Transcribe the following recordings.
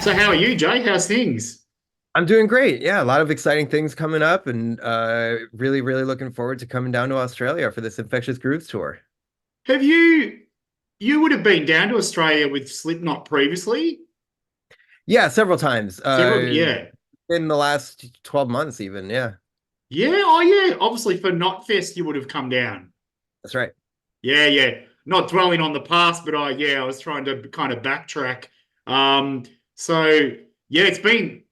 So how are you, Jay? How's things? I'm doing great. Yeah, a lot of exciting things coming up and really, really looking forward to coming down to Australia for this Infectious Grooves tour. Have you would have been down to Australia with Slipknot previously? Yeah, several times. Several, yeah. In the last 12 months even. Yeah, Yeah, oh yeah. Obviously for Knotfest you would have come down. that's right. Yeah, yeah. Not dwelling on the past, but I was trying to kind of backtrack. Um, so yeah, it's been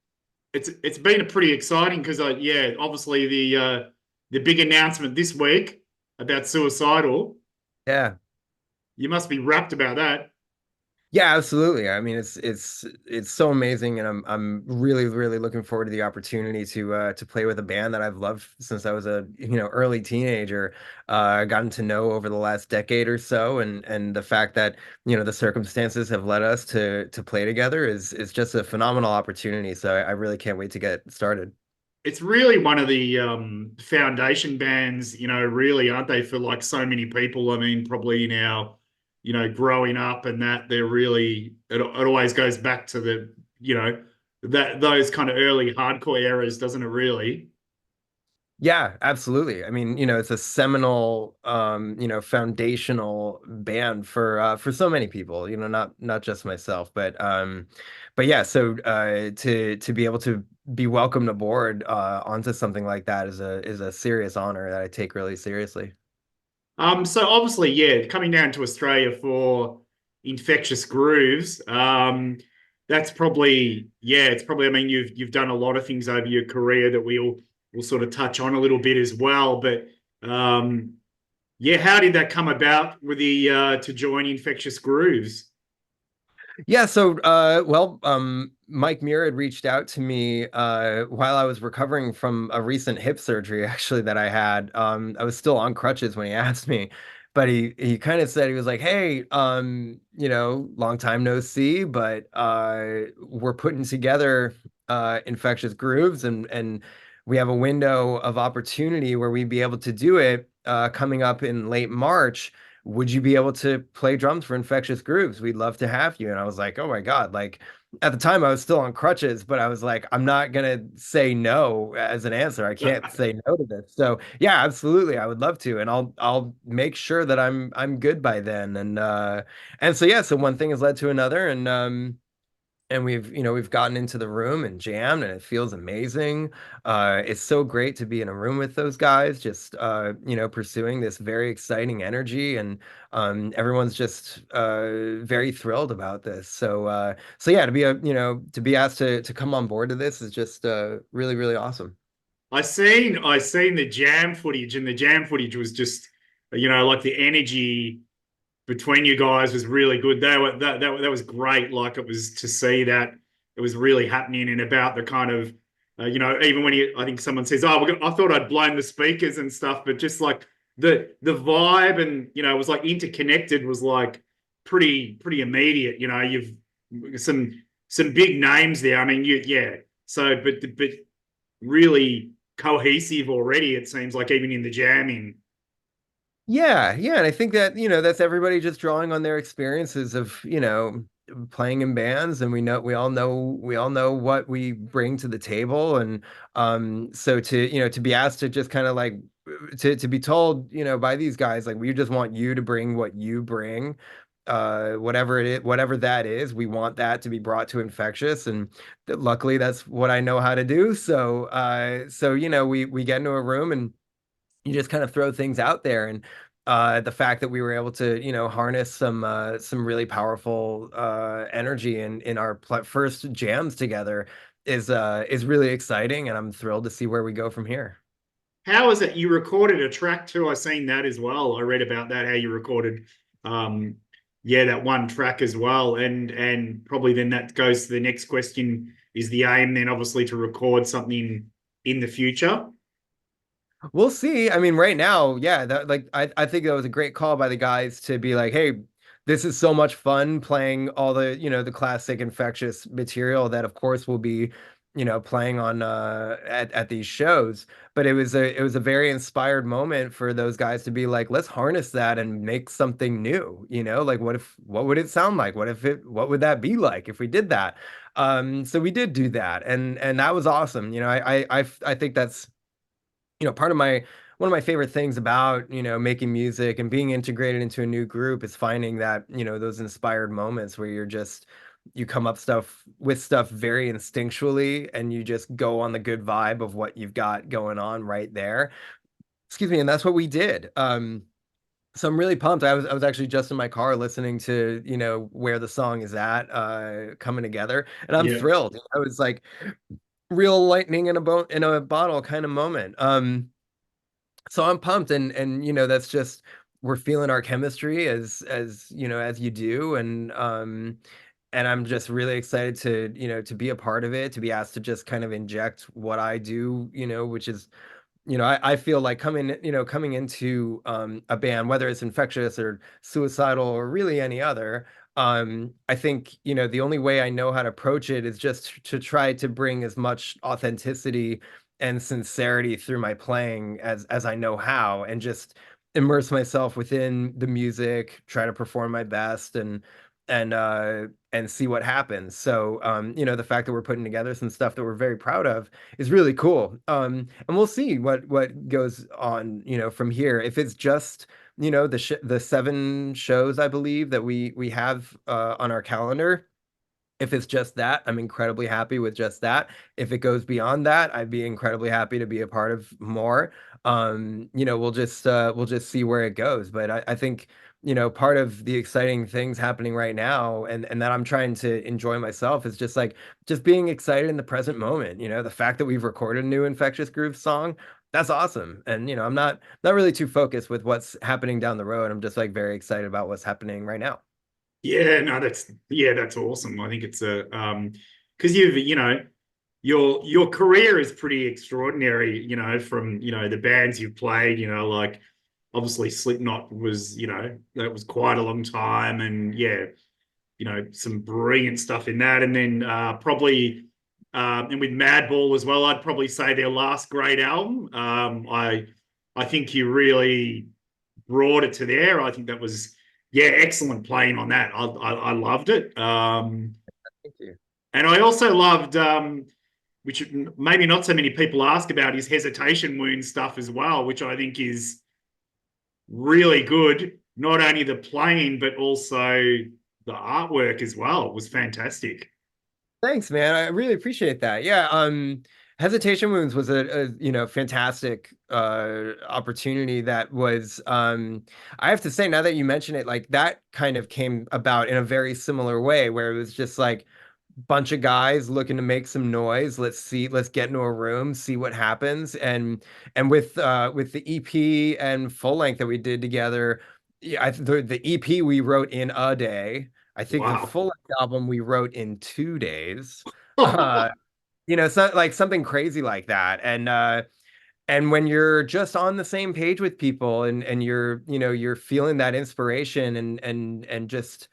a pretty exciting because obviously the big announcement this week about Suicidal. Yeah. You must be rapt about that. Yeah, absolutely. I mean, it's so amazing, and I'm really really looking forward to the opportunity to play with a band that I've loved since I was a early teenager. Gotten to know over the last decade or so, and the fact that the circumstances have led us to play together is just a phenomenal opportunity. So I really can't wait to get started. It's really one of the foundation bands, really, aren't they, for like so many people? I mean, probably now, growing up and that they're really, it always goes back to that those kind of early hardcore eras, doesn't it, really? Yeah, absolutely. I mean, it's a seminal, foundational band for so many people, not just myself, but yeah, so to be able to be welcomed aboard onto something like that is a serious honor that I take really seriously. So obviously, yeah, coming down to Australia for Infectious Grooves, that's probably, yeah, it's probably, I mean, you've done a lot of things over your career that we'll sort of touch on a little bit as well. But yeah, how did that come about with the to join Infectious Grooves? Yeah, so Mike Muir had reached out to me while I was recovering from a recent hip surgery actually that I had. I was still on crutches when he asked me, but he kind of said he was like, "Hey, long time no see, but we're putting together Infectious Grooves and we have a window of opportunity where we'd be able to do it coming up in late March. Would you be able to play drums for Infectious Grooves? We'd love to have you." And I was like, oh my God. Like at the time I was still on crutches, but I was like, I'm not gonna say no as an answer. I can't say no to this. So yeah, absolutely. I would love to. And I'll make sure that I'm good by then. And so yeah, so one thing has led to another and we've gotten into the room and jammed and it feels amazing. It's so great to be in a room with those guys, just pursuing this very exciting energy, and everyone's just very thrilled about this. So yeah, to be asked to come on board to this is just really really awesome. I seen the jam footage, and the jam footage was just, like the energy between you guys was really good. That was great. Like it was to see that it was really happening and about the kind of, even when I think someone says, "Oh, I thought I'd blown the speakers and stuff," but just like the vibe and it was like interconnected was like pretty immediate. You've some big names there. I mean, yeah. So, but really cohesive already. It seems like even in the jamming. Yeah, yeah, and I think that, that's everybody just drawing on their experiences of, playing in bands, and we all know what we bring to the table, and so to be asked to just kind of like to be told, by these guys, like, we just want you to bring what you bring, whatever it is, whatever that is, we want that to be brought to Infectious, and luckily that's what I know how to do. So we get into a room and you just kind of throw things out there, and the fact that we were able to harness some really powerful energy in our first jams together is really exciting, and I'm thrilled to see where we go from here. How is it you recorded a track too? I seen that as well. I read about that, how you recorded um yeah, that one track as well. And probably then that goes to the next question. Is the aim then obviously to record something in the future? We'll see. I mean, right now, yeah, that, like, I think that was a great call by the guys to be like, hey, this is so much fun playing all the, the classic Infectious material that of course will be playing on at these shows. But it was a very inspired moment for those guys to be like, let's harness that and make something new. Like what would it sound like? What would that be like if we did that? So we did do that, and that was awesome. I think that's part of my one of my favorite things about, making music and being integrated into a new group is finding that, those inspired moments where you come up with stuff very instinctually and you just go on the good vibe of what you've got going on right there. Excuse me, and that's what we did. So I'm really pumped. I was actually just in my car listening to, where the song is at, coming together, and I'm Yeah. thrilled. I was like real lightning in a bottle kind of moment. So I'm pumped, and that's just we're feeling our chemistry as you do, and I'm just really excited to be a part of it, to be asked to just kind of inject what I do, which is I feel like coming into a band, whether it's Infectious or Suicidal or really any other, I think, the only way I know how to approach it is just to try to bring as much authenticity and sincerity through my playing as I know how, and just immerse myself within the music, try to perform my best, and see what happens. So, the fact that we're putting together some stuff that we're very proud of is really cool. And we'll see what goes on, from here. If it's just, the 7 shows, I believe, that we have on our calendar. If it's just that, I'm incredibly happy with just that. If it goes beyond that, I'd be incredibly happy to be a part of more. We'll just see where it goes. But I think, part of the exciting things happening right now, and that I'm trying to enjoy myself, is just being excited in the present moment. The fact that we've recorded a new Infectious Grooves song, that's awesome. And I'm not really too focused with what's happening down the road. I'm just like very excited about what's happening right now. Yeah, no, that's awesome. I think it's because your career is pretty extraordinary, from the bands you've played, like obviously Slipknot was, that was quite a long time, and yeah, some brilliant stuff in that. And then probably and with Madball as well, I'd probably say their last great album. I think you really brought it to there. I think that was, yeah, excellent playing on that. I loved it. Thank you. And I also loved, which maybe not so many people ask about, is Hesitation Wound stuff as well, which I think is really good. Not only the playing, but also the artwork as well. It was fantastic. Thanks, man. I really appreciate that. Yeah, Hesitation Wounds was a fantastic opportunity that was I have to say, now that you mention it, like that kind of came about in a very similar way, where it was just like bunch of guys looking to make some noise. Let's get into a room, see what happens. And with the EP and full length that we did together, yeah, the EP we wrote in a day. I think the Wow. full length album we wrote in 2 days. Uh, so like something crazy like that. And when you're just on the same page with people, and you're feeling that inspiration, and just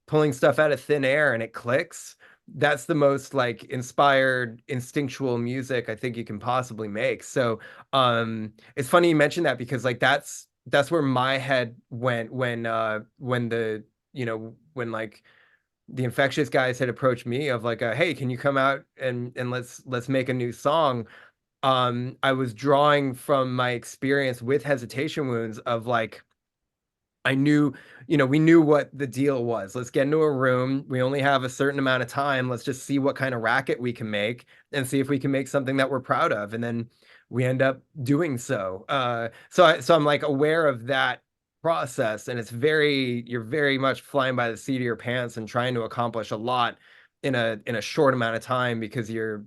pulling stuff out of thin air, and it clicks, that's the most like inspired instinctual music I think you can possibly make. So it's funny you mentioned that, because like that's where my head went when when like the Infectious guys had approached me of like, hey, can you come out and let's make a new song. I was drawing from my experience with Hesitation Wounds of like, I knew, we knew what the deal was. Let's get into a room. We only have a certain amount of time. Let's just see what kind of racket we can make, and see if we can make something that we're proud of. And then we end up doing so. So I'm like aware of that process, and you're very much flying by the seat of your pants and trying to accomplish a lot in a short amount of time, because you're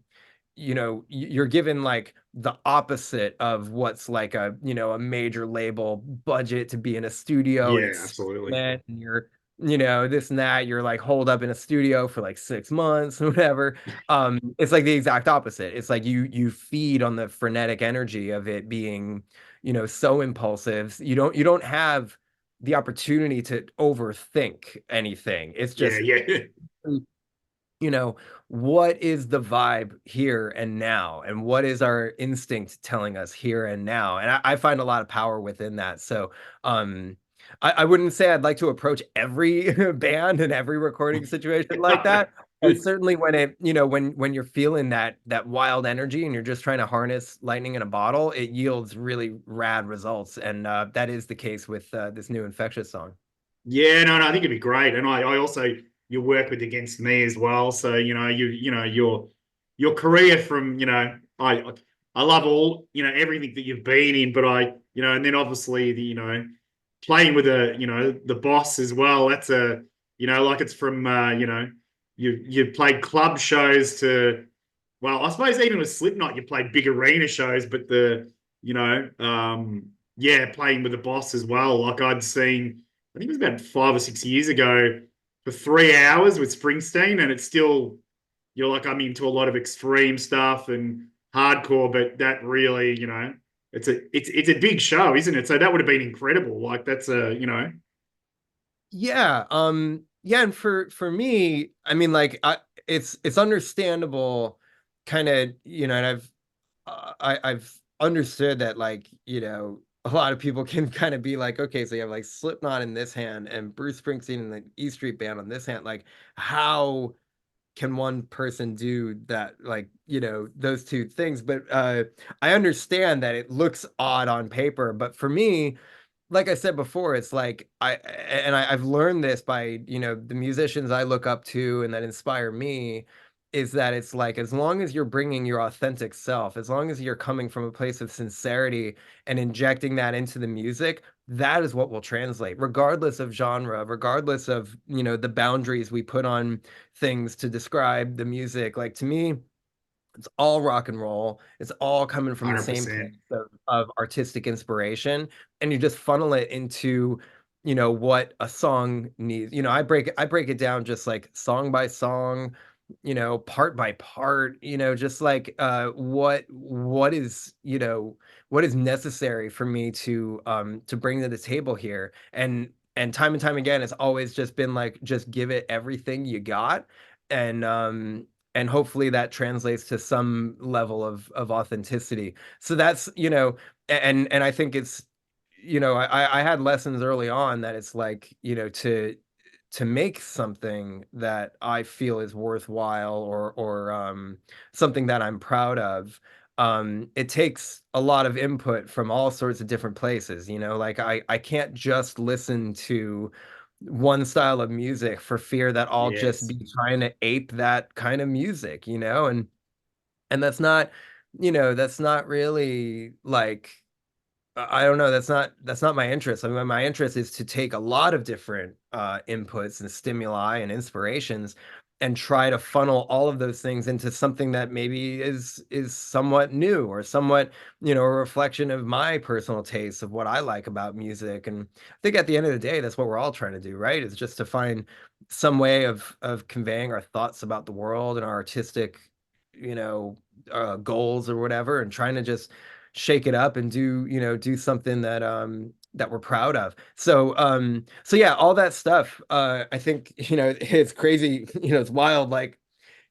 given like the opposite of what's like a major label budget to be in a studio and Yeah, absolutely. experiment, and you're this and that, you're like holed up in a studio for like 6 months or whatever. It's like the exact opposite. It's like you feed on the frenetic energy of it being so impulsive. You don't have the opportunity to overthink anything. It's Yeah, just yeah. you know, what is the vibe here and now? And what is our instinct telling us here and now? And I find a lot of power within that. So, um, I wouldn't say I'd like to approach every band and every recording situation like that. But certainly when it, when you're feeling that wild energy and you're just trying to harness lightning in a bottle, it yields really rad results. And that is the case with this new Infectious song. Yeah, no, I think it'd be great. And I also you work with Against Me as well. So, your career from, I love all, everything that you've been in, but and then obviously playing with the boss as well. That's like it's from you played club shows to, well, I suppose even with Slipknot you played big arena shows, but yeah, playing with the boss as well. Like I'd seen, I think it was about 5 or 6 years ago, for 3 hours with Springsteen, and it's still, you're like, I'm into a lot of extreme stuff and hardcore, but that really, it's a big show, isn't it? So that would have been incredible. Like that's Yeah, and for me, I mean, like, it's understandable, kind of, and I've understood that, like, a lot of people can kind of be like, okay, so you have like Slipknot in this hand and Bruce Springsteen and the E Street Band on this hand. Like, how can one person do that? Like, those two things. But I understand that it looks odd on paper, but for me, like I said before, it's like I've learned this by, the musicians I look up to and that inspire me, is that it's like, as long as you're bringing your authentic self, as long as you're coming from a place of sincerity and injecting that into the music, that is what will translate, regardless of genre, regardless of, the boundaries we put on things to describe the music. Like, to me, it's all rock and roll. It's all coming from the same place 100%. of artistic inspiration, and you just funnel it into, what a song needs. I break it down just like song by song, part by part. Just like what is necessary for me to bring to the table here, and time again, it's always just been like, just give it everything you got, and hopefully that translates to some level of authenticity. So that's, and I think it's, I had lessons early on that it's like, to make something that I feel is worthwhile, or something that I'm proud of. It takes a lot of input from all sorts of different places. Like, I can't just listen to one style of music for fear that I'll just Yes. be trying to ape that kind of music, and that's not really like, I don't know. That's not my interest. I mean, my interest is to take a lot of different inputs and stimuli and inspirations, and try to funnel all of those things into something that maybe is somewhat new, or somewhat, a reflection of my personal taste of what I like about music. And I think at the end of the day, that's what we're all trying to do, right? Is just to find some way of conveying our thoughts about the world and our artistic, you know, goals or whatever, and trying to just shake it up and do something that we're proud of. So yeah, all that stuff, I think, it's crazy, it's wild, like,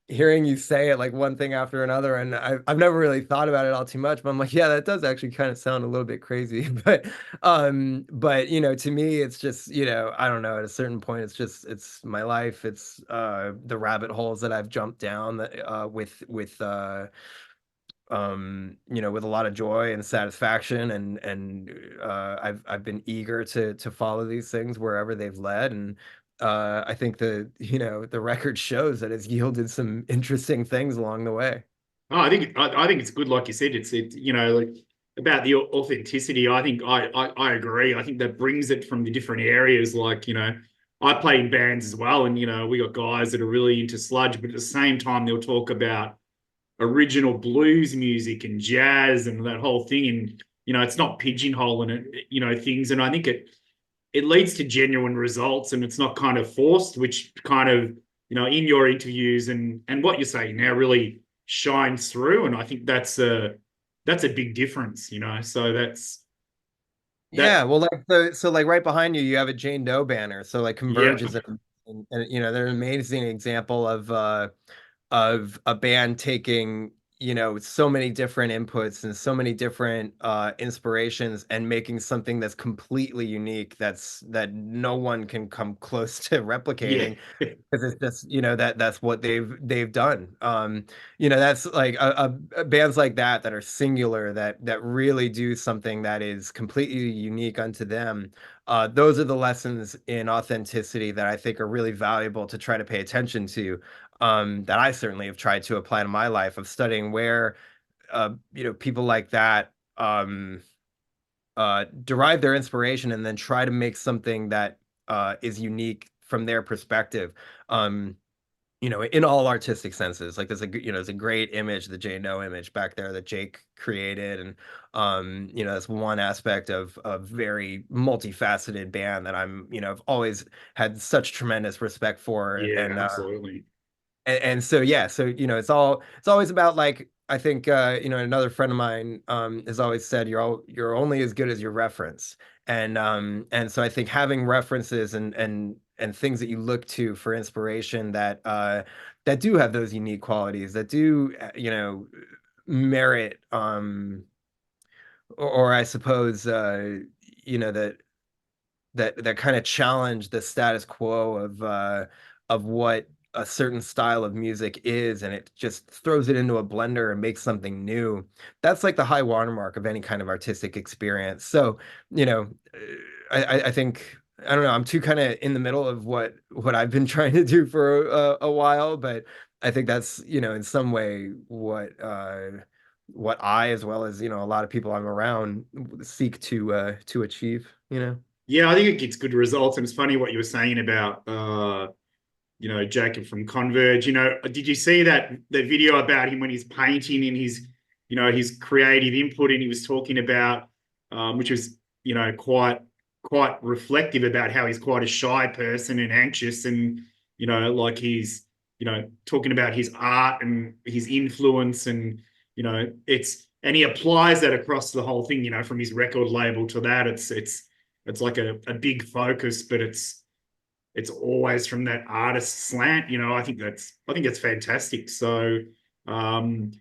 hearing you say it, like, one thing after another, and I've never really thought about it all too much, but I'm like, yeah, that does actually kind of sound a little bit crazy. But to me, it's just, I don't know, at a certain point, it's my life. It's the rabbit holes that I've jumped down, that with a lot of joy and satisfaction, and I've been eager to follow these things wherever they've led. And I think the record shows that it's yielded some interesting things along the way. Oh, I think it's good, like you said. Like about the authenticity. I think I agree. I think that brings it from the different areas. Like I play in bands as well, and we got guys that are really into sludge, but at the same time they'll talk about original blues music and jazz and that whole thing. And it's not pigeonholing it, things. And I think it leads to genuine results, and it's not kind of forced, which kind of in your interviews and what you're saying now really shines through. And I think that's a big difference. So that Yeah, well, like, so like right behind you, you have a Jane Doe banner. So, like, yeah. Converge is And they're an amazing example of a band taking, so many different inputs and so many different inspirations and making something that's completely unique, that no one can come close to Yeah. replicating. Because it's just, that's what they've done. That's like bands like that are singular, that really do something that is completely unique unto them. Those are the lessons in authenticity that I think are really valuable to try to pay attention to. That I certainly have tried to apply to my life, of studying where people like that derive their inspiration and then try to make something that is unique from their perspective. Um, in all artistic senses. Like there's a great image, the Jay No image back there that Jake created, and that's one aspect of a very multifaceted band that I've always had such tremendous respect for, Yeah, absolutely. and so yeah, so it's always about, like, I think another friend of mine has always said you're only as good as your reference. And so I think having references and things that you look to for inspiration that do have those unique qualities, that do merit, or I suppose that that kind of challenge the status quo of what a certain style of music is, and it just throws it into a blender and makes something new. That's like the high watermark of any kind of artistic experience. So, you know, I think, I don't know, I'm too kind of in the middle of what I've been trying to do for a while, but I think that's, in some way what I, as well as, a lot of people I'm around, seek to achieve, Yeah, I think it gets good results. And it's funny what you were saying about Jacob from Converge. Did you see that video about him when he's painting in his creative input, and he was talking about, which was, quite reflective about how he's quite a shy person and anxious, and like he's, talking about his art and his influence, and and he applies that across the whole thing, from his record label to that. It's like a big focus, but it's always from that artist slant. I think that's fantastic. So, um,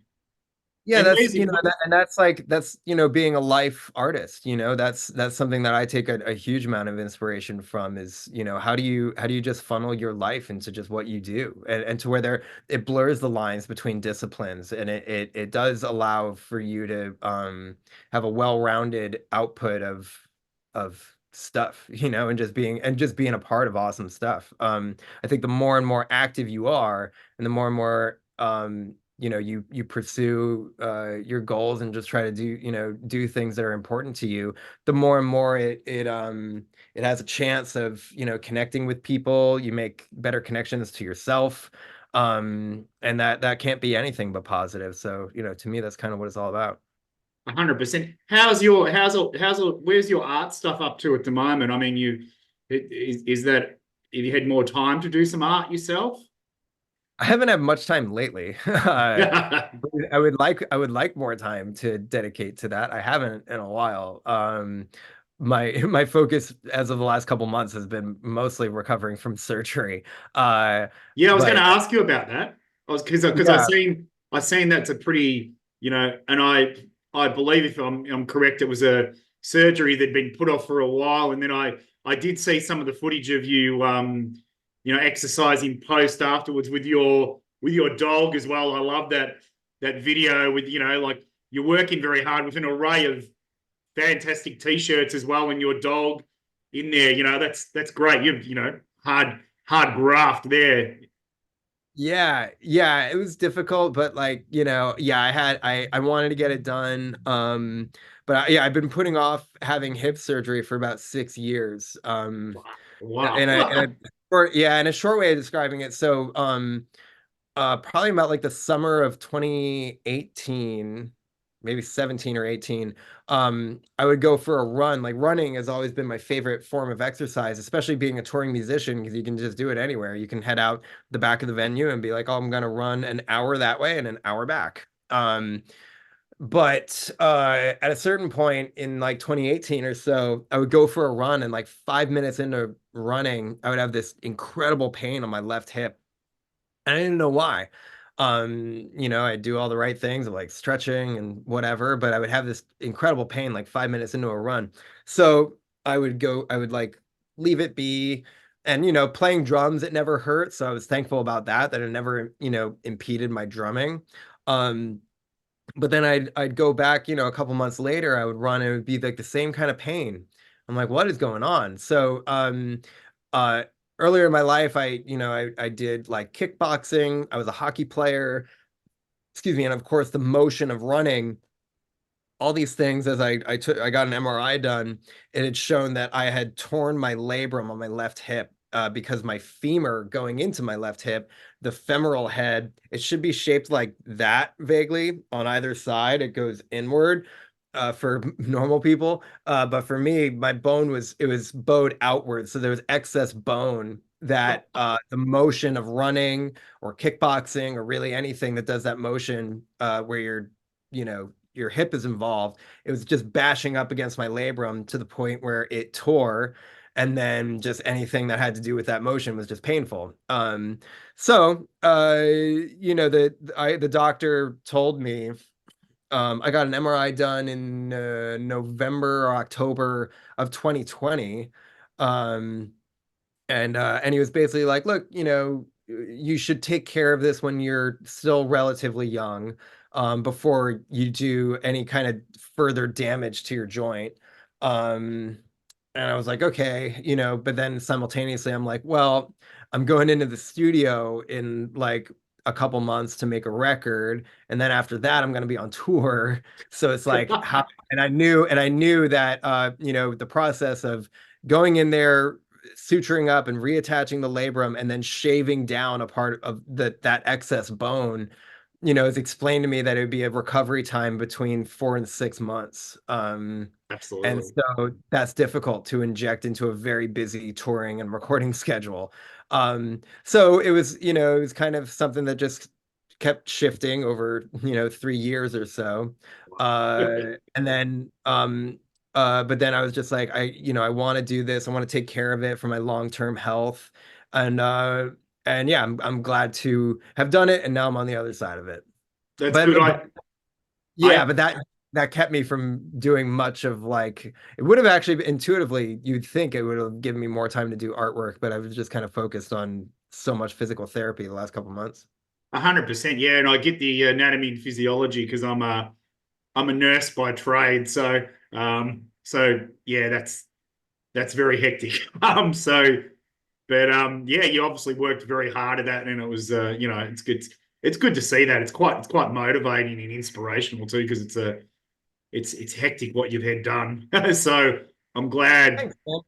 Yeah, and where's it? and that's like, that's being a life artist. That's something that I take a huge amount of inspiration from, is, how do you just funnel your life into just what you do, and to where it blurs the lines between disciplines, and it does allow for you to have a well-rounded output of stuff, and just being a part of awesome stuff. I think the more and more active you are, and the more you pursue your goals, and just try to do things that are important to you, the more and more it has a chance of connecting with people. You make better connections to yourself, and that can't be anything but positive. So, to me, that's kind of what it's all about. 100%. Where's your art stuff up to at the moment? I mean, is that, have you had more time to do some art yourself? I haven't had much time lately. I would like more time to dedicate to that. I haven't in a while. My focus as of the last couple months has been mostly recovering from surgery. Yeah, I was going to But ask you about that. I was because yeah, I seen that's a pretty, and I believe, if I'm correct, it was a surgery that'd been put off for a while, and then I did see some of the footage of you, exercising post afterwards with your dog as well. I love that video with, like, you're working very hard with an array of fantastic t-shirts as well, and your dog in there. That's great. Hard graft there. yeah, it was difficult, but, like, yeah, I wanted to get it done. But yeah, I've been putting off having hip surgery for about 6 years. Wow. And in a short way of describing it, so probably about like the summer of 2018, maybe 17 or 18. I would go for a run. Like, running has always been my favorite form of exercise, especially being a touring musician, because you can just do it anywhere. You can head out the back of the venue and be like, oh, I'm gonna run an hour that way and an hour back. But at a certain point in like 2018 or so, I would go for a run, and like 5 minutes into running, I would have this incredible pain on my left hip. And I didn't know why. I do all the right things of like stretching and whatever, but I would have this incredible pain like 5 minutes into a run. So I would like leave it be. And playing drums, it never hurt. So I was thankful about that, that it never, impeded my drumming. Um, but then I'd go back, a couple months later, I would run and it would be like the same kind of pain. I'm like, what is going on? So uh earlier in my life, I did like kickboxing, I was a hockey player, excuse me, and of course the motion of running, all these things. As I got an MRI done, it had shown that I had torn my labrum on my left hip, because my femur going into my left hip, the femoral head, it should be shaped like that vaguely on either side. It goes inward, for normal people. But for me, my bone was it was bowed outward, so there was excess bone that the motion of running or kickboxing or really anything that does that motion, where your hip is involved, it was just bashing up against my labrum to the point where it tore. And then just anything that had to do with that motion was just painful. The doctor told me, I got an MRI done in November or October of 2020. Um, and he was basically like, look, you should take care of this when you're still relatively young, before you do any kind of further damage to your joint. Um, and I was like, okay, but then simultaneously I'm like, well, I'm going into the studio in like a couple months to make a record, and then after that I'm going to be on tour. So it's like how, and I knew that the process of going in there, suturing up and reattaching the labrum, and then shaving down a part of that excess bone, it's explained to me that it would be a recovery time between 4 and 6 months. And Absolutely. so that's difficult to inject into a very busy touring and recording schedule. So it was kind of something that just kept shifting over, 3 years or so. And then, but then I was just like, I want to do this. I want to take care of it for my long-term health. And, uh, and yeah, I'm glad to have done it. And now I'm on the other side of it. That's good. But I yeah, but that kept me from doing much of like, it would have actually intuitively, you'd think it would have given me more time to do artwork, but I was just kind of focused on so much physical therapy the last couple months. 100%, yeah, and I get the anatomy and physiology because I'm a nurse by trade, so yeah, that's very hectic. Yeah, you obviously worked very hard at that, and it was it's good to see that. It's quite motivating and inspirational too because it's hectic what you've had done. So I'm glad. Thanks, man.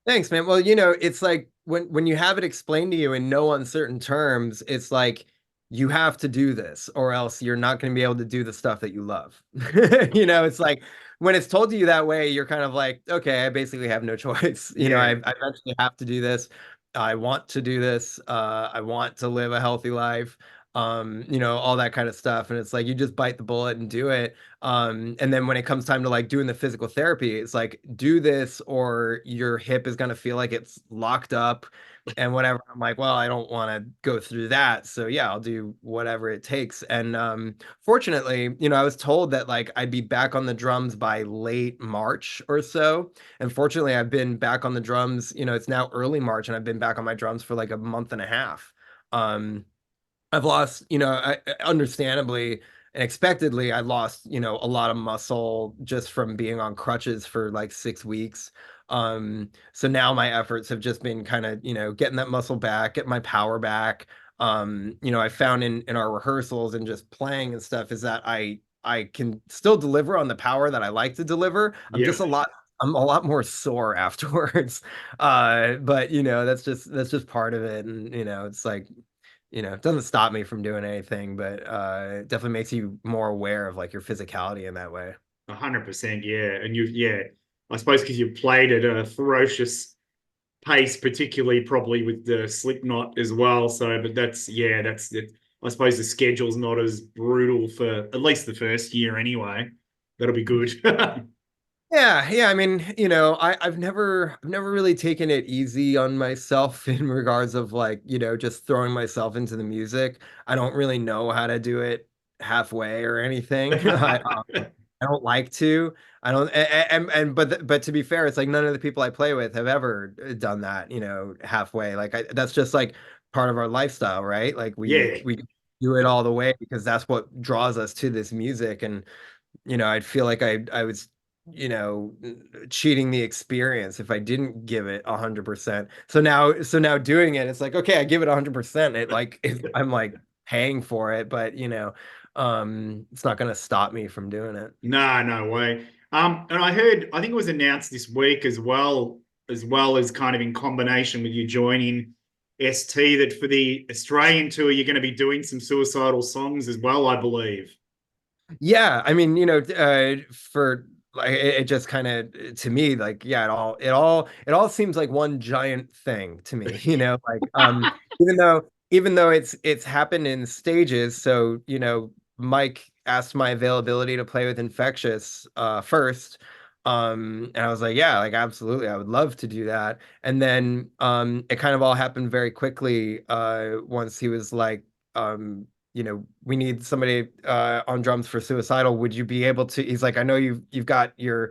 Thanks, man. Well, it's like when you have it explained to you in no uncertain terms, it's like you have to do this or else you're not going to be able to do the stuff that you love. It's like when it's told to you that way, you're kind of like, okay, I basically have no choice. Yeah, I eventually have to do this. I want to do this. I want to live a healthy life. All that kind of stuff. And it's like you just bite the bullet and do it. And then when it comes time to like doing the physical therapy, it's like do this or your hip is gonna feel like it's locked up and whatever. I'm like, well, I don't want to go through that. So yeah, I'll do whatever it takes. And fortunately, I was told that like I'd be back on the drums by late March or so. And fortunately, I've been back on the drums, it's now early March and I've been back on my drums for like a month and a half. Um, I've lost, understandably and expectedly, I lost, a lot of muscle just from being on crutches for like 6 weeks. So now my efforts have just been kind of, getting that muscle back, get my power back. I found in our rehearsals and just playing and stuff is that I can still deliver on the power that I like to deliver. yeah, I'm a lot more sore afterwards. But that's just part of it. And it's like it doesn't stop me from doing anything, but it definitely makes you more aware of like your physicality in that way. 100%, yeah, and yeah, I suppose because you played at a ferocious pace, particularly probably with the Slipknot as well. So, but that's yeah, that's it. I suppose the schedule's not as brutal for at least the first year anyway. That'll be good. Yeah, yeah. I mean, I've never really taken it easy on myself in regards of like, just throwing myself into the music. I don't really know how to do it halfway or anything. I don't like to. I don't, but to be fair, it's like none of the people I play with have ever done that, halfway. Like that's just like part of our lifestyle, right? Like we Yeah. we do it all the way because that's what draws us to this music. And I'd feel like I was, you know, cheating the experience if I didn't give it 100%. So now doing it, it's like, okay, I give it 100%. I'm like paying for it, but it's not going to stop me from doing it. No, no way. And I heard, I think it was announced this week as well as kind of in combination with you joining ST, that for the Australian tour, you're going to be doing some suicidal songs as well, I believe. Yeah, I mean, for like it just kind of to me like yeah, it all seems like one giant thing to me, like even though it's happened in stages, so Mike asked my availability to play with Infectious first. And I was like, yeah, like absolutely, I would love to do that. And then it kind of all happened very quickly once he was like we need somebody on drums for Suicidal. Would you be able to? He's like, I know you've got you've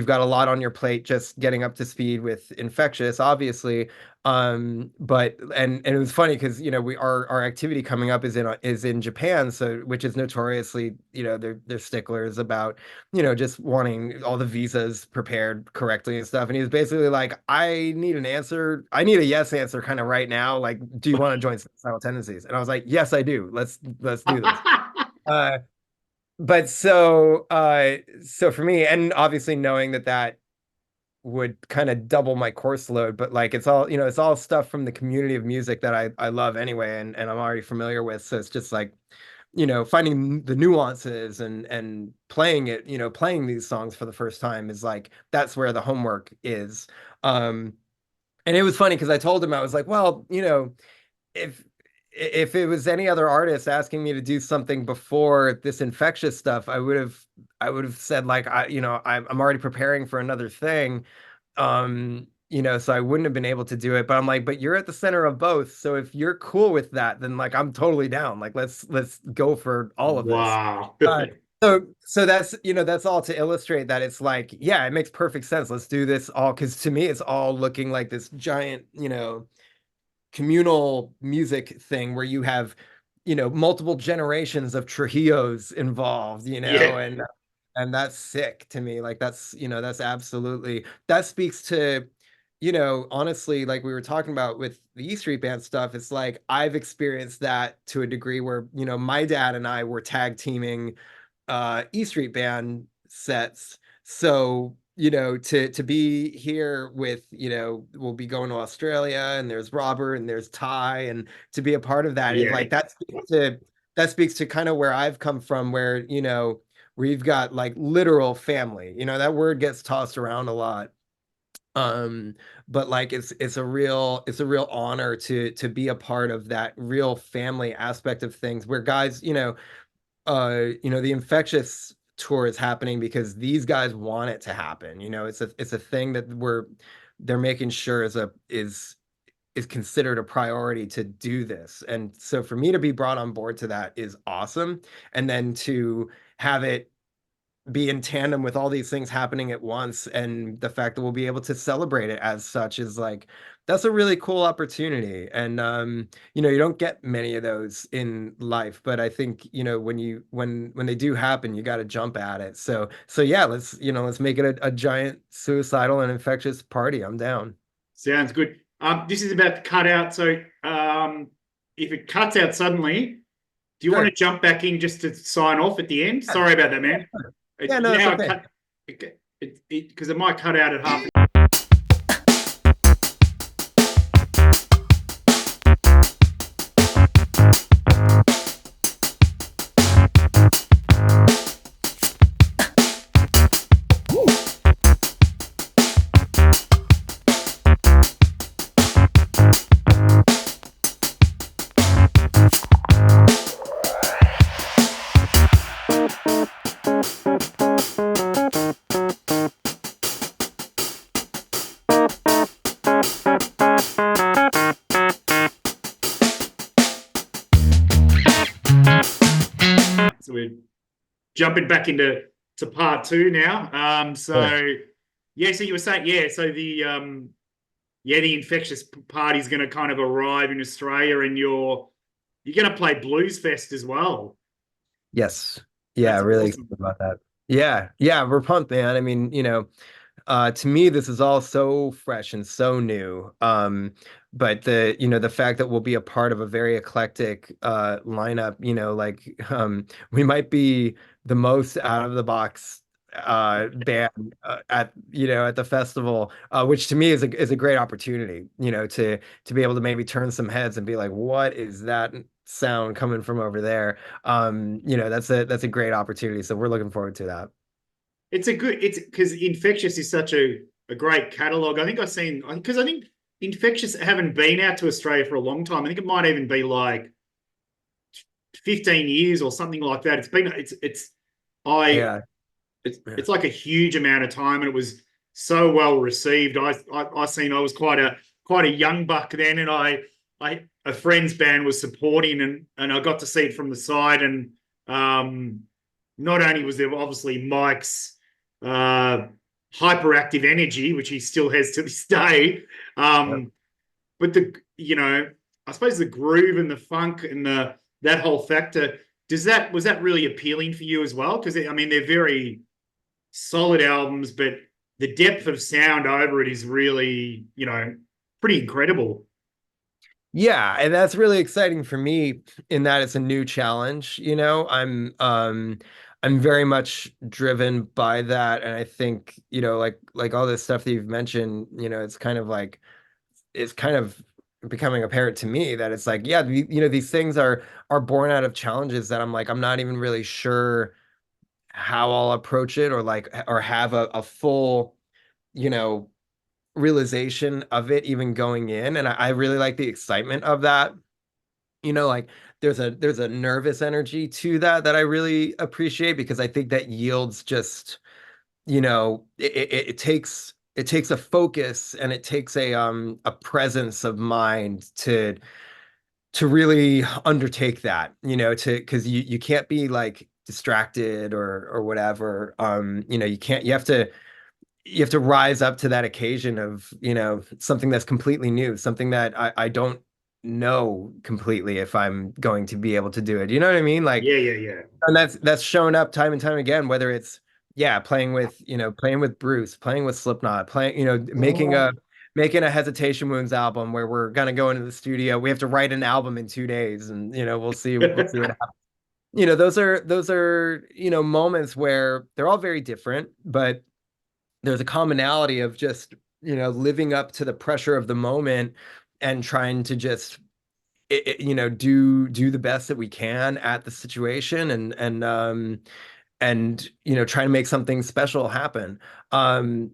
got a lot on your plate just getting up to speed with Infectious, obviously. But and it was funny because our activity coming up is in Japan, so which is notoriously they're sticklers about just wanting all the visas prepared correctly and stuff. And he was basically like, I need a yes answer kind of right now. Like, do you want to join Suicidal Tendencies? And I was like, yes, I do. Let's do this. Uh, but so for me, and obviously knowing that would kind of double my course load, but like it's all stuff from the community of music that I love anyway, and I'm already familiar with. So it's just like, finding the nuances and playing it, playing these songs for the first time is like that's where the homework is. Um, and it was funny because I told him, I was like, well, if if it was any other artist asking me to do something before this Infectious stuff, I would have said like I'm already preparing for another thing. So I wouldn't have been able to do it. But I'm like, but you're at the center of both. So if you're cool with that, then like I'm totally down. Like let's go for all of this. Wow. Uh, so that's all to illustrate that it's like, yeah, it makes perfect sense. Let's do this all because to me it's all looking like this giant, communal music thing where you have multiple generations of Trujillos involved, Yeah. and that's sick to me. Like that's absolutely, that speaks to honestly, like we were talking about with the E Street Band stuff. It's like I've experienced that to a degree where my dad and I were tag teaming E Street Band sets. So, to be here with, we'll be going to Australia, and there's Robert and there's Ty, and to be a part of that, it Yeah. like that speaks to kind of where I've come from, where, we've got like literal family. That word gets tossed around a lot. Um, but like it's a real honor to be a part of that real family aspect of things where guys, the Infectious tour is happening because these guys want it to happen. It's a thing that they're making sure is considered a priority to do this. And so for me to be brought on board to that is awesome. And then to have it be in tandem with all these things happening at once, and the fact that we'll be able to celebrate it as such is like that's a really cool opportunity. And you don't get many of those in life, but I think when they do happen, you got to jump at it. So yeah, let's make it a giant Suicidal and Infectious party. I'm down. Sounds good. This is about to cut out. So if it cuts out suddenly, do you want to Sure. jump back in just to sign off at the end? Sorry about that, man. Yeah, no, it's Now it okay. cut because it might cut out at half. So we're jumping back into part two now. Sure. Yeah, so you were saying, yeah, so the infectious party's going to kind of arrive in Australia, and you're going to play Blues Fest as well. Yes. Yeah, That's really awesome. excited about that. Yeah. Yeah, we're pumped, man. I mean, to me, this is all so fresh and so new. But the fact that we'll be a part of a very eclectic lineup, we might be the most out of the box band at the festival, which to me is a great opportunity, to be able to maybe turn some heads and be like, what is that sound coming from over there? That's a great opportunity. So we're looking forward to that. It's because Infectious is such a great catalog. I think I've seen, because I think Infectious haven't been out to Australia for a long time. I think it might even be like 15 years or something like that. I Yeah. Yeah. it's like a huge amount of time, and it was so well received. I was quite a young buck then, and I a friend's band was supporting, and I got to see it from the side. And um not only was there obviously Mike's uh hyperactive energy, which he still has to this day, Yep. um but I suppose the groove and the funk and the that whole factor, does that was that really appealing for you as well? Because I mean, they're very solid albums, but the depth of sound over it is really, pretty incredible. Yeah, and that's really exciting for me in that it's a new challenge, I'm very much driven by that, and I think, like all this stuff that you've mentioned, it's kind of becoming apparent to me that it's like, yeah, these things are born out of challenges that I'm not even really sure how I'll approach it, or have a full, you know, realization of it even going in. And I really like the excitement of that. Like there's a nervous energy to that I really appreciate, because I think that yields just, it takes a focus, and it takes a presence of mind to really undertake that, because you can't be like distracted or whatever. You have to rise up to that occasion of, something that's completely new, something that I don't know completely if I'm going to be able to do it. You know what I mean? Like, Yeah, yeah, yeah. and that's shown up time and time again, whether it's, yeah, playing with Bruce, playing with Slipknot, making a Hesitation Wounds album where we're gonna go into the studio. We have to write an album in 2 days, and we'll see what happens. Those are moments where they're all very different, but there's a commonality of just, living up to the pressure of the moment and trying to just, do the best that we can at the situation, and try to make something special happen. To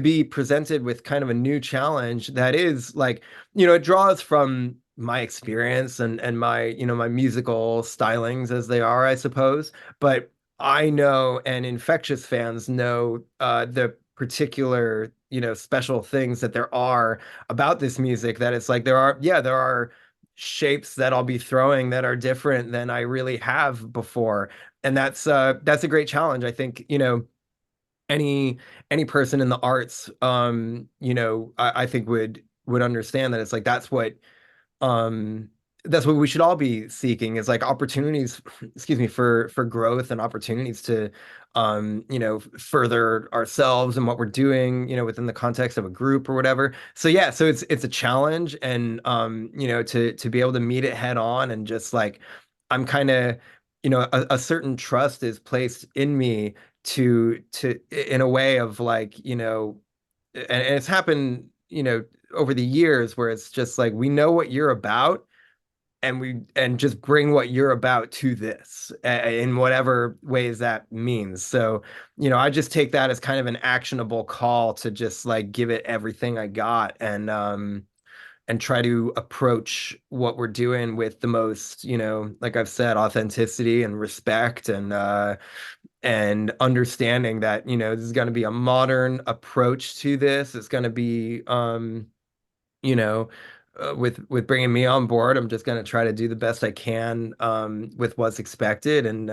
be presented with kind of a new challenge that is like, it draws from my experience and my musical stylings as they are, I suppose. But I know, and Infectious fans know, the particular, special things that there are about this music, that it's like there are shapes that I'll be throwing that are different than I really have before. And that's a great challenge. I think, any any person in the arts, I think would understand that it's like um that's what we should all be seeking, is like opportunities, excuse me, for growth, and opportunities to further ourselves and what we're doing, within the context of a group or whatever. So yeah, so it's a challenge, and to be able to meet it head on, and just like, I'm kind of, a certain trust is placed in me to in a way of like, and it's happened, over the years, where it's just like, we know what you're about, and just bring what you're about to this, in whatever ways that means. So, I just take that as kind of an actionable call to just like give it everything I got, and try to approach what we're doing with the most, like I've said, authenticity and respect, and understanding that, this is going to be a modern approach to this. It's going to be, you know, with bringing me on board. I'm just gonna try to do the best I can with what's expected and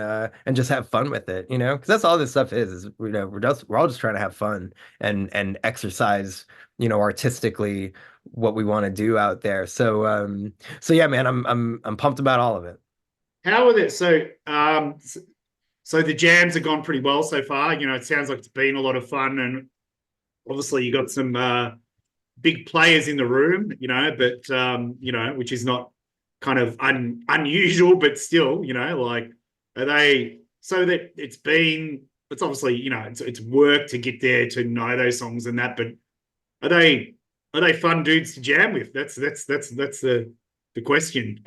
just have fun with it, you know, because that's all this stuff is you know we're all just trying to have fun and exercise, you know, artistically what we want to do out there. So yeah, man, I'm pumped about all of it. How are it? So the jams have gone pretty well so far. You know, it sounds like it's been a lot of fun, and obviously you got some big players in the room. You know, but you know, which is not kind of unusual, but still, you know, like are they so that it's obviously you know it's work to get there to know those songs and that, but are they are they fun dudes to jam with? That's the question.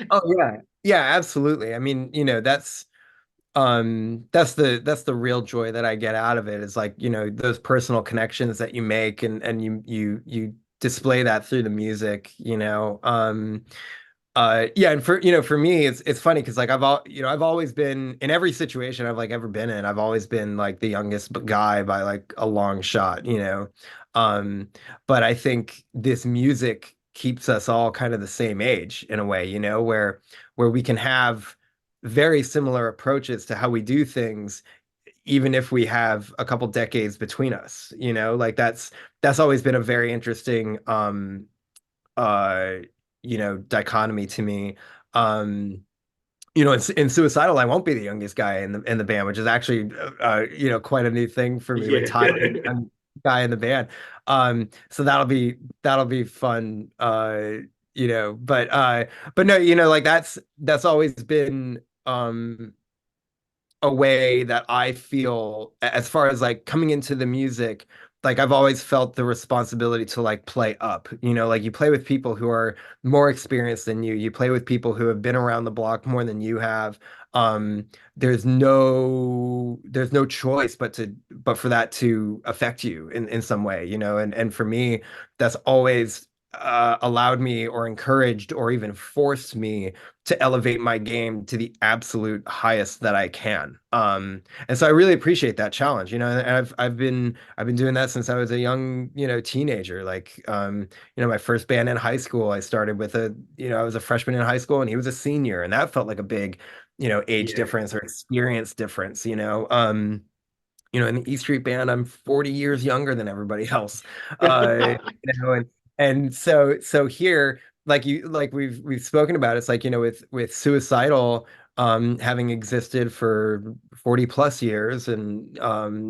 Oh yeah. Yeah, absolutely. I mean, you know, that's the real joy that I get out of it is like, you know, those personal connections that you make and you display that through the music, you know. Yeah, and for you know, for me, it's funny because like I've always been in every situation I've like ever been in, I've always been like the youngest guy by like a long shot, you know. Um, but I think this music keeps us all kind of the same age in a way, you know, where we can have very similar approaches to how we do things, even if we have a couple decades between us, you know, like that's always been a very interesting uh you know dichotomy to me. um you know, in Suicidal, I won't be the youngest guy in the band, which is actually you know quite a new thing for me with Yeah. Ty being the young guy in the band. So that'll be fun. You know, but no, you know, like that's always been a way that I feel as far as like coming into the music, like I've always felt the responsibility to like play up, you know, like you play with people who are more experienced than you play with people who have been around the block more than you have. There's no choice but for that to affect you in some way, you know, and for me, that's always allowed me or encouraged or even forced me to elevate my game to the absolute highest that I can. And so I really appreciate that challenge, you know, and I've been doing that since I was a young, you know, teenager. Like you know, my first band in high school, I started with you know, I was a freshman in high school and he was a senior, and that felt like a big, you know, age Yeah. difference or experience difference, you know. You know, in the E Street Band, I'm 40 years younger than everybody else. You know, and so here, like we've spoken about, it's like, you know, with Suicidal having existed for 40 plus years and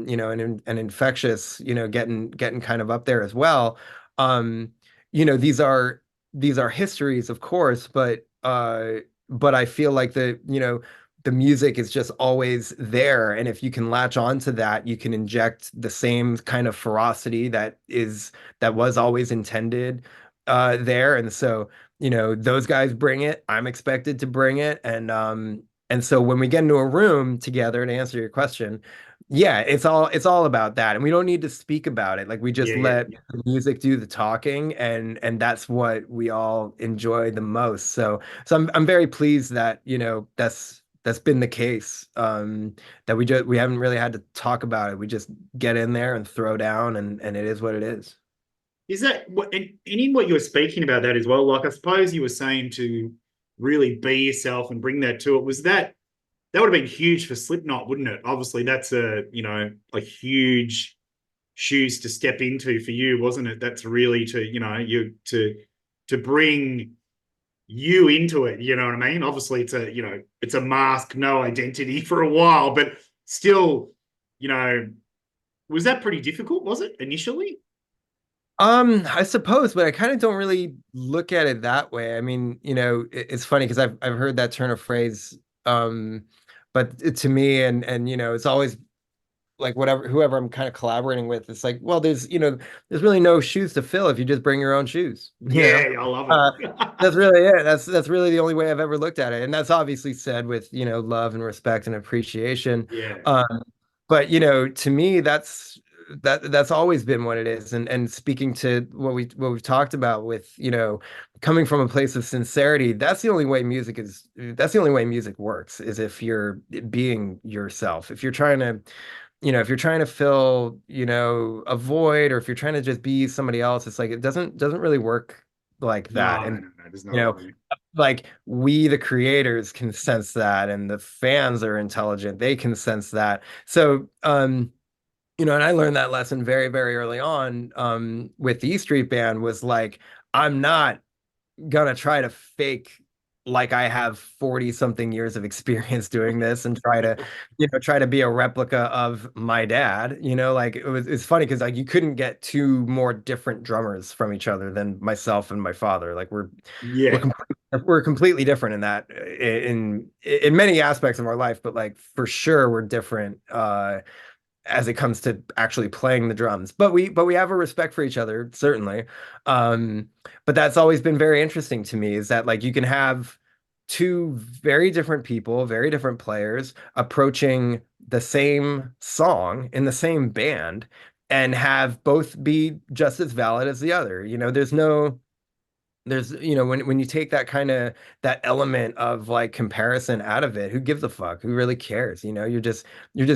you know, and Infectious, you know, getting kind of up there as well. Um, you know, these are histories, of course, but I feel like you know, the music is just always there. And if you can latch on to that, you can inject the same kind of ferocity that was always intended there. And so, you know, those guys bring it. I'm expected to bring it. And so when we get into a room together, to answer your question, yeah, it's all about that. And we don't need to speak about it. Like we just Yeah, yeah. let the music do the talking, and that's what we all enjoy the most. So I'm very pleased that, you know, that's been the case. That we haven't really had to talk about it. We just get in there and throw down, and it is what it is. Is that what, and in what you were speaking about that as well? Like, I suppose you were saying to really be yourself and bring that to it. Was that would have been huge for Slipknot, wouldn't it? Obviously, that's a you know a huge shoes to step into for you, wasn't it? That's really to you know you to bring you into it. You know what I mean? Obviously, it's a you know it's a mask, no identity for a while, but still, you know, was that pretty difficult? Was it initially? I suppose, but I kind of don't really look at it that way. I mean, you know, it's funny because I've heard that turn of phrase, um, but to me, and you know, it's always like whoever I'm kind of collaborating with, it's like, well, there's, you know, there's really no shoes to fill if you just bring your own shoes, you know. Yeah, I love Uh, it. that's really it. That's really the only way I've ever looked at it, and that's obviously said with, you know, love and respect and appreciation. Yeah. Um, but you know, to me, that's always been what it is. And speaking to what we've talked about with, you know, coming from a place of sincerity, that's the only way music works is if you're being yourself. If you're trying to, you know, if you're trying to fill, you know, a void, or if you're trying to just be somebody else, it's like it doesn't really work like that. No, And, no, no, there's you no know, way. like we, the creators, can sense that, and the fans are intelligent. They can sense that. So, and I learned that lesson very, very early on, with the E Street Band was like, I'm not gonna try to fake like I have 40 something years of experience doing this and try to be a replica of my dad. Like it's funny because like you couldn't get two more different drummers from each other than myself and my father. Like we're Yeah, we're completely different in that in many aspects of our life, but like for sure we're different as it comes to actually playing the drums. But we have a respect for each other, certainly. Um, but that's always been very interesting to me is that like you can have two very different people, very different players approaching the same song in the same band and have both be just as valid as the other. There's when you take that kind of that element of like comparison out of it, who gives a fuck, who really cares? You're just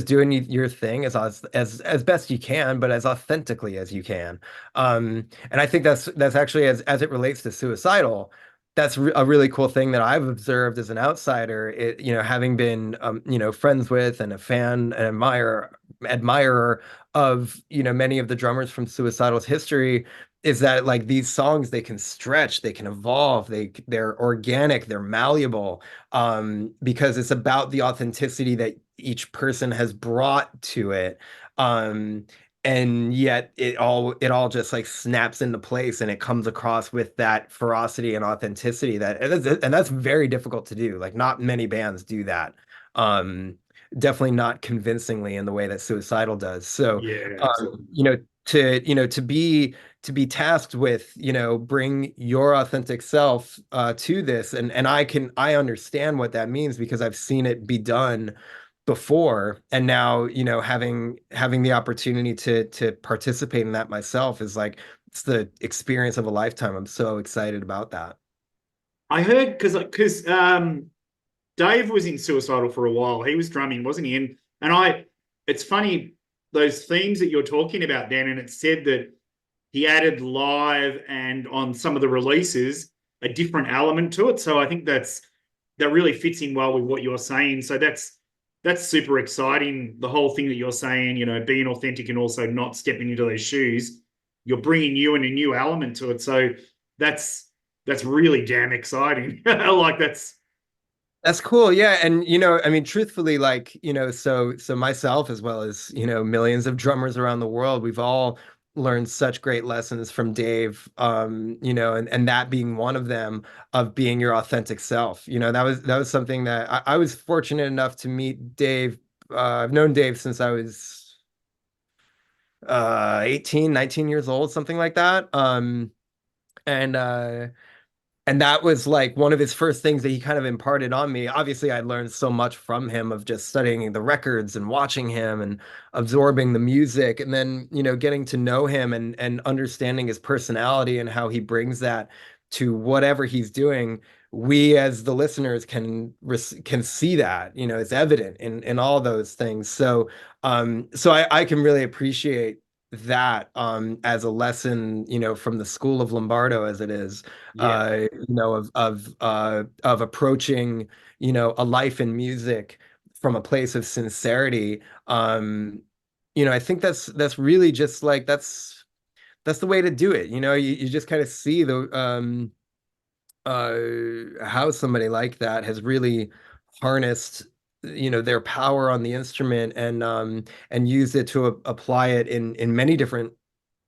doing your thing as best you can, but as authentically as you can. And I think that's actually, as it relates to suicidal, that's a really cool thing that I've observed as an outsider, having been friends with and a fan and admirer of many of the drummers from Suicidal's history, is that like these songs, they can stretch, they can evolve, they're organic, they're malleable, because it's about the authenticity that each person has brought to it. um and yet it all just like snaps into place, and it comes across with that ferocity and authenticity and that's very difficult to do. Like not many bands do that. um Definitely not convincingly in the way that Suicidal does. So, yeah, um, absolutely. you know, to be tasked with, bring your authentic self to this, and I understand what that means because I've seen it be done before, and now, having the opportunity to participate in that myself is like it's the experience of a lifetime. I'm so excited about that. I heard because Dave was in Suicidal for a while. He was drumming, wasn't he? And it's funny those themes that you're talking about, Dan. And it said that he added live and on some of the releases a different element to it. So I think that really fits in well with what you're saying. So that's super exciting. The whole thing that you're saying, being authentic and also not stepping into those shoes. You're bringing you and a new element to it. So that's that's really damn exciting. Like that's That's cool. Yeah. And, I mean, truthfully, like, so myself, as well as, millions of drummers around the world, we've all learned such great lessons from Dave, and that being one of them, of being your authentic self. That was something that I was fortunate enough to meet Dave. I've known Dave since I was 18, 19 years old, something like that. And and that was like one of his first things that he kind of imparted on me. Obviously, I learned so much from him of just studying the records and watching him and absorbing the music, and then, getting to know him and understanding his personality and how he brings that to whatever he's doing. We as the listeners can see that, it's evident in all those things. So I can really appreciate that, as a lesson, from the school of Lombardo, as it is, yeah. of approaching, a life in music from a place of sincerity. I think that's really just like that's the way to do it. You just kind of see how somebody like that has really harnessed, their power on the instrument, and used it to apply it in many different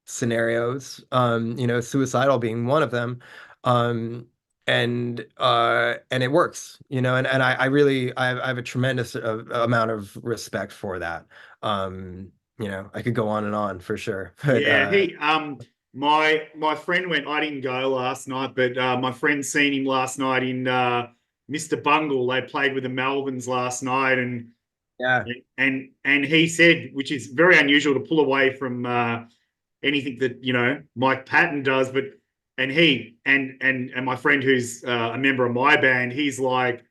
scenarios, suicidal being one of them. Um and uh and it works, and I have a tremendous amount of respect for that. I could go on and on for sure, but Yeah, my friend went. I didn't go last night, but my friend seen him last night in Mr. Bungle. They played with the Melvins last night, yeah. and he said, which is very unusual to pull away from anything that Mike Patton does, but and he and my friend who's a member of my band, he's like,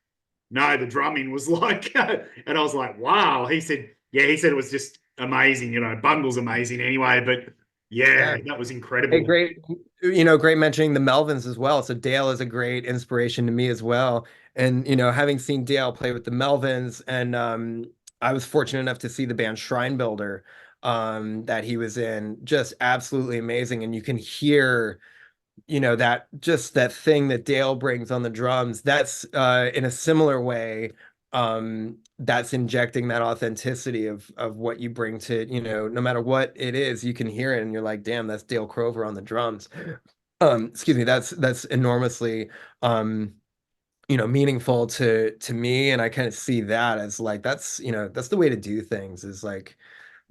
no, the drumming was like, and I was like, wow. He said, yeah, he said it was just amazing. Bungle's amazing anyway, but Yeah, Yeah. that was Hey, incredible. great, great mentioning the Melvins as well. So Dale is a great inspiration to me as well. And, having seen Dale play with the Melvins, and I was fortunate enough to see the band Shrine Builder that he was in, just absolutely amazing. And you can hear that just that thing that Dale brings on the drums, that's in a similar way, that's injecting that authenticity of what you bring to, no matter what it is, you can hear it and you're like, damn, that's Dale Crover on the drums. Excuse me, that's enormously meaningful to me. And I kind of see that as like that's the way to do things, is like,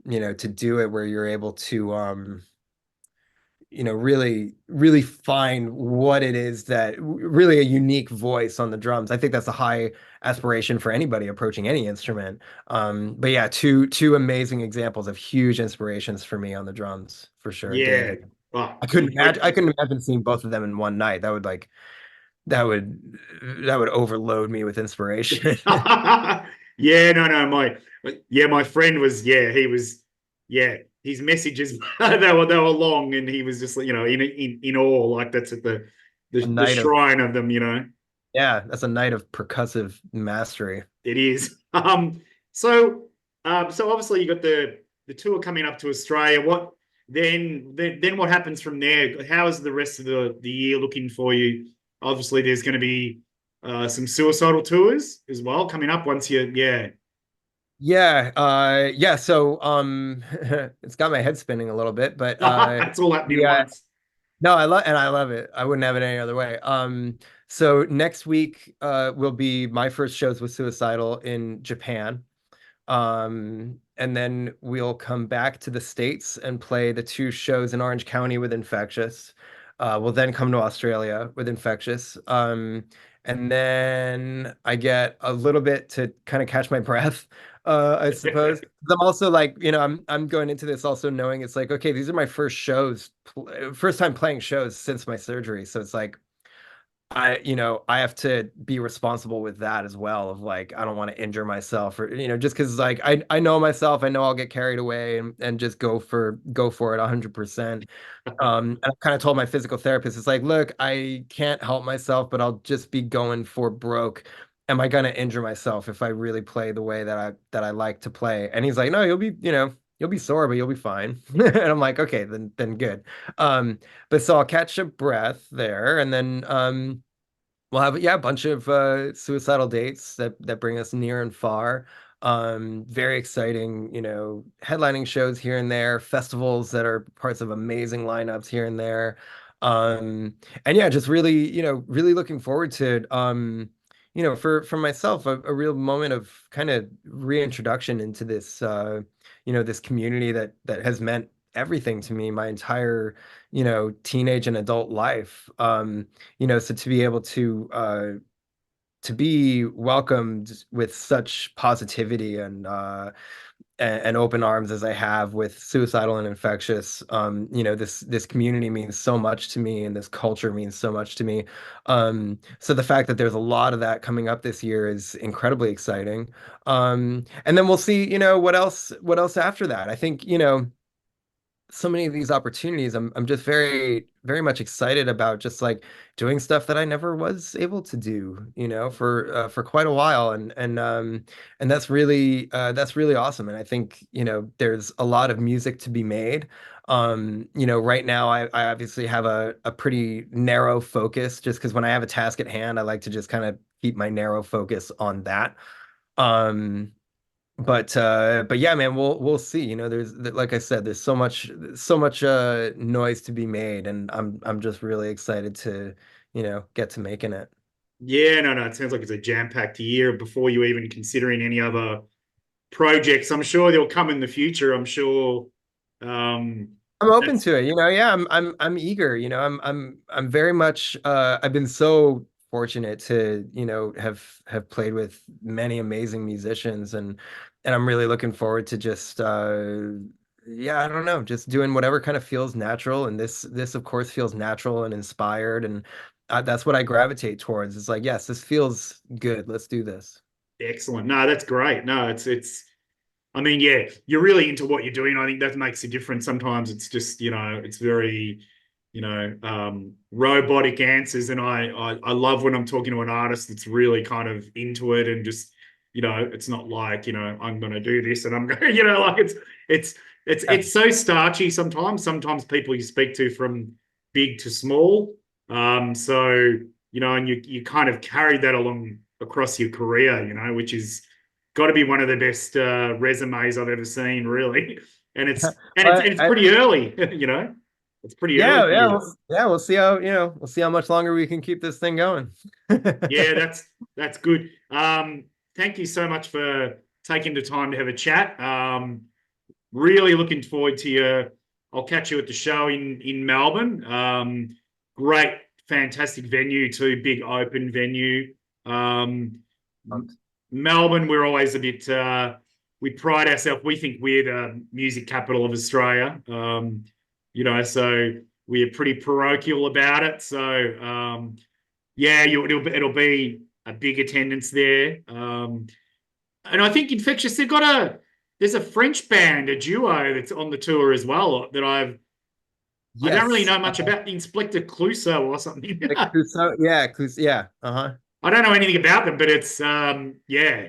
to do it where you're able to really, really find what it is, that really a unique voice on the drums. I think that's a high aspiration for anybody approaching any instrument. But yeah, two amazing examples of huge inspirations for me on the drums, for sure. Yeah. David. Oh, I couldn't imagine seeing both of them in one night. That would that would overload me with inspiration. yeah, no, no, my friend was, yeah, he was, yeah, his messages they were long, and he was just, in awe, like that's at the A the night of shrine of them. Yeah, that's a night of percussive mastery. It is. So obviously you got the tour coming up to Australia. What then what happens from there? How is the rest of the year looking for you? Obviously, there's going to be some suicidal tours as well coming up once you, yeah. Yeah, so it's got my head spinning a little bit, but That's all happening yeah, once. no, I love it. I wouldn't have it any other way. So next week will be my first shows with Suicidal in Japan. And then we'll come back to the States and play the two shows in Orange County with Infectious. We'll then come to Australia with Infectious. And then I get a little bit to kind of catch my breath, I suppose. I'm also like, I'm going into this also knowing it's like, okay, these are my first shows, first time playing shows since my surgery. So it's like, I have to be responsible with that as well, of like, I don't want to injure myself, or, just because like I know myself, I know I'll get carried away and just go for it 100%. And I kind of told my physical therapist, it's like, look, I can't help myself, but I'll just be going for broke. Am I gonna injure myself if I really play the way that I like to play? And he's like, no, you'll be sore, but you'll be fine. And I'm like, okay, then good. But so I'll catch a breath there, and then we'll have, yeah, a bunch of suicidal dates that bring us near and far. Very exciting, headlining shows here and there, festivals that are parts of amazing lineups here and there. Um, and yeah, just really, really looking forward to it. For myself, a real moment of kind of reintroduction into this, this community that has meant everything to me my entire, teenage and adult life. So to be able to be welcomed with such positivity and open arms as I have with Suicidal and Infectious, this community means so much to me, and this culture means so much to me. So the fact that there's a lot of that coming up this year is incredibly exciting. And then we'll see, what else after that. I think, so many of these opportunities, I'm just very, very much excited about, just like doing stuff that I never was able to do, for quite a while. And that's really awesome. And I think, there's a lot of music to be made. Right now I obviously have a pretty narrow focus, just because when I have a task at hand, I like to just kind of keep my narrow focus on that. Um, but yeah, man, we'll see. Like I said, there's so much noise to be made, and I'm just really excited to, get to making it. Yeah, no, no, it sounds like it's a jam-packed year before you even considering any other projects. I'm sure they'll come in the future. I'm sure. Um, I'm open that's to it. Yeah, I'm eager. I'm very much I've been so fortunate to, have played with many amazing musicians, and I'm really looking forward to just yeah, I don't know, just doing whatever kind of feels natural, and this of course feels natural and inspired, and that's what I gravitate towards. It's like, yes, this feels good. Let's do this. excellent. No, that's great. No, it's I mean, yeah, you're really into what you're doing. I think that makes a difference. Sometimes it's just, it's very, robotic answers. And I love when I'm talking to an artist that's really kind of into it and just, it's not like, I'm going to do this and I'm going, like it's, Yeah. it's so starchy sometimes. Sometimes people you speak to from big to small. So, and you kind of carry that along across your career, which is, got to be one of the best resumes I've ever seen, really. And But it's pretty early, It's pretty early yeah, for yeah, you. yeah. We'll see how, we'll see how much longer we can keep this thing going. Yeah, that's good. Thank you so much for taking the time to have a chat. Really looking forward to you. I'll catch you at the show in Melbourne. Great, fantastic venue too, big open venue. Um, Melbourne, we're always a bit. We pride ourselves. We think we're the music capital of Australia. So we're pretty parochial about it. So yeah, it'll be a big attendance there. And I think Infectious, there's a French band, a duo that's on the tour as well that I don't really Yes. know much about. Inspector Clouseau or something. Yeah, yeah. Uh-huh. I don't know anything about them, but it's yeah,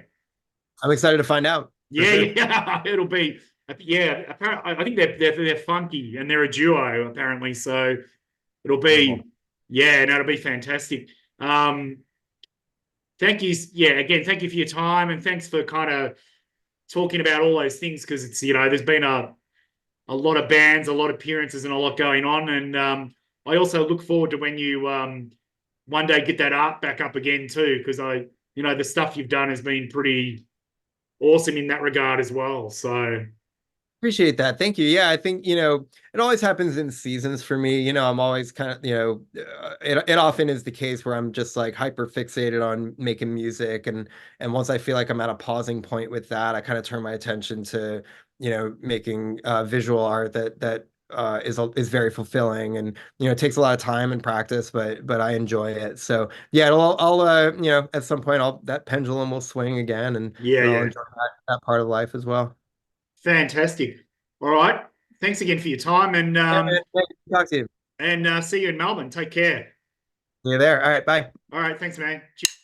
I'm excited to find out for yeah, sure. yeah. It'll be yeah. Apparently, I think they're funky and they're a duo apparently. So it'll Wonderful. be yeah, and it'll be fantastic. Um, Thank you. Yeah, again, thank you for your time and thanks for kind of talking about all those things because it's there's been a lot of bands, a lot of appearances, and a lot going on. And I also look forward to when you one day get that art back up again too, because the stuff you've done has been pretty awesome in that regard as well. So Appreciate that. Thank you. Yeah, I think, it always happens in seasons for me. I'm always kind of, it often is the case where I'm just like hyper fixated on making music and once I feel like I'm at a pausing point with that, I kind of turn my attention to, making visual art that is very fulfilling and it takes a lot of time and practice, but I enjoy it. So yeah, I'll at some point I'll that pendulum will swing again yeah, and I'll yeah, enjoy that part of life as well. fantastic. All right, thanks again for your time, Yeah, man. Thank you. Talk to you. and see you in Melbourne. Take care. See you there. All right. Bye. All right, thanks, man. Cheers.